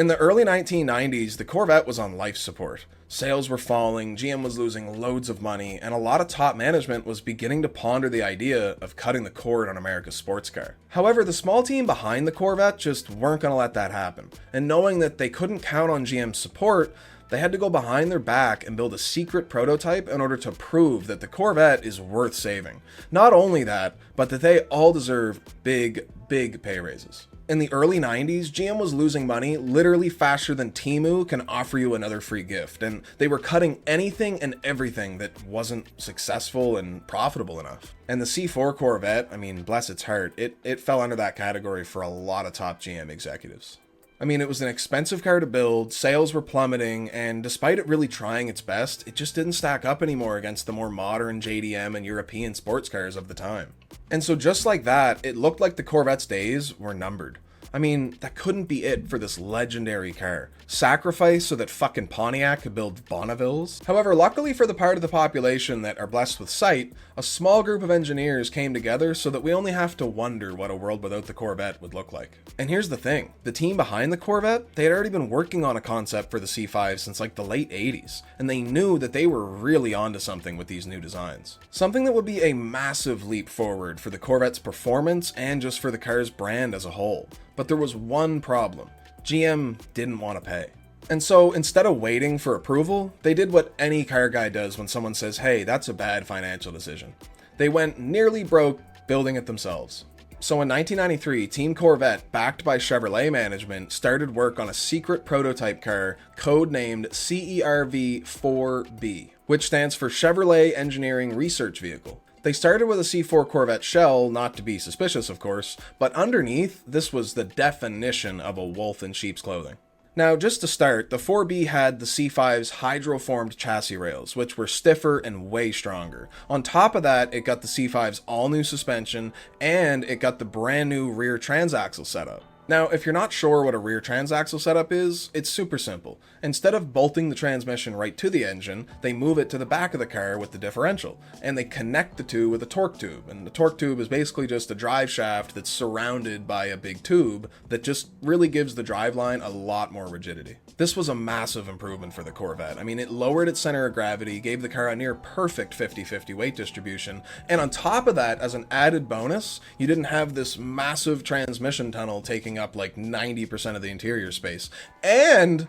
In the early 1990s, the Corvette was on life support. Sales were falling, GM was losing loads of money, and a lot of top management was beginning to ponder the idea of cutting the cord on America's sports car. However, the small team behind the Corvette just weren't going to let that happen, and knowing that they couldn't count on GM's support, they had to go behind their back and build a secret prototype in order to prove that the Corvette is worth saving. Not only that, but that they all deserve big pay raises. In the early 90s, GM was losing money literally faster than Temu can offer you another free gift, and they were cutting anything and everything that wasn't successful and profitable enough. And the C4 Corvette, I mean, bless its heart, it fell under that category for a lot of top GM executives. I mean, it was an expensive car to build, sales were plummeting, and despite it really trying its best, it just didn't stack up anymore against the more modern JDM and European sports cars of the time. And so just like that, it looked like the Corvette's days were numbered. I mean, that couldn't be it for this legendary car. Sacrifice so that fucking Pontiac could build Bonnevilles? However, luckily for the part of the population that are blessed with sight, a small group of engineers came together so that we only have to wonder what a world without the Corvette would look like. And here's the thing, the team behind the Corvette, they had already been working on a concept for the C5 since like the late 80s, and they knew that they were really onto something with these new designs. Something that would be a massive leap forward for the Corvette's performance and just for the car's brand as a whole. But there was one problem. GM didn't want to pay. And so instead of waiting for approval, they did what any car guy does when someone says, hey, that's a bad financial decision. They went nearly broke building it themselves. So in 1993, Team Corvette, backed by Chevrolet management, started work on a secret prototype car codenamed CERV 4B, which stands for Chevrolet Engineering Research Vehicle. They started with a C4 Corvette shell, not to be suspicious of course, but underneath, this was the definition of a wolf in sheep's clothing. Now, just to start, the 4B had the C5's hydroformed chassis rails, which were stiffer and way stronger. On top of that, it got the C5's all-new suspension, and it got the brand new rear transaxle setup. Now, if you're not sure what a rear transaxle setup is, it's super simple. Instead of bolting the transmission right to the engine, they move it to the back of the car with the differential, and they connect the two with a torque tube. And the torque tube is basically just a drive shaft that's surrounded by a big tube that just really gives the driveline a lot more rigidity. This was a massive improvement for the Corvette. I mean, it lowered its center of gravity, gave the car a near perfect 50-50 weight distribution, and on top of that, as an added bonus, you didn't have this massive transmission tunnel taking up like 90% of the interior space. And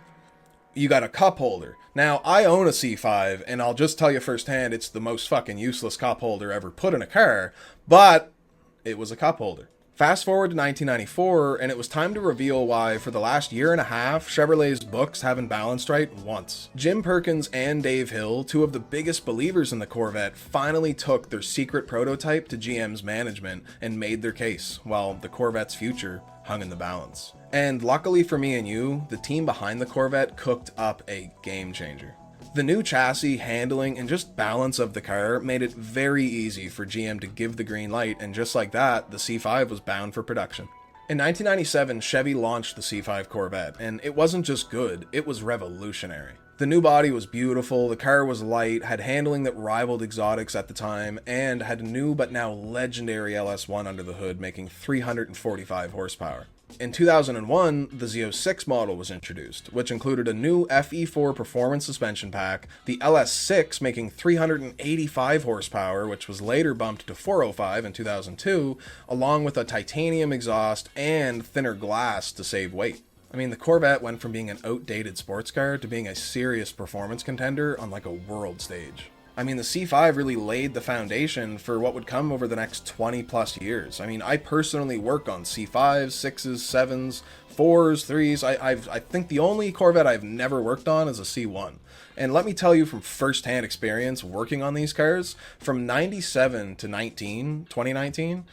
you got a cup holder. Now, I own a C5, and I'll just tell you firsthand, it's the most fucking useless cup holder ever put in a car, but it was a cup holder. Fast forward to 1994, and it was time to reveal why, for the last year and a half, Chevrolet's books haven't balanced right once. Jim Perkins and Dave Hill, two of the biggest believers in the Corvette, finally took their secret prototype to GM's management and made their case, while the Corvette's future hung in the balance. And luckily for me and you, the team behind the Corvette cooked up a game changer. The new chassis, handling, and just balance of the car made it very easy for GM to give the green light, and just like that, the C5 was bound for production. In 1997, Chevy launched the C5 Corvette, and it wasn't just good, it was revolutionary. The new body was beautiful, the car was light, had handling that rivaled exotics at the time, and had a new but now legendary LS1 under the hood, making 345 horsepower. In 2001, the Z06 model was introduced, which included a new FE4 performance suspension pack, the LS6 making 385 horsepower, which was later bumped to 405 in 2002, along with a titanium exhaust and thinner glass to save weight. I mean, the Corvette went from being an outdated sports car to being a serious performance contender on like a world stage. I mean, the C5 really laid the foundation for what would come over the next 20 plus years. I mean, I personally work on C5s, 6s, 7s, 4s, 3s. I think the only Corvette I've never worked on is a C1. And let me tell you from first-hand experience working on these cars, from 97 to 2019,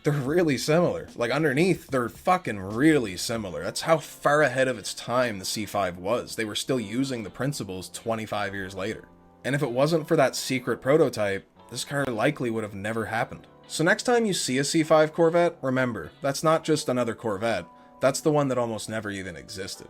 they're really similar. Like underneath, they're fucking really similar. That's how far ahead of its time the C5 was. They were still using the principles 25 years later. And if it wasn't for that secret prototype, this car likely would have never happened. So next time you see a C5 Corvette, remember, that's not just another Corvette, that's the one that almost never even existed.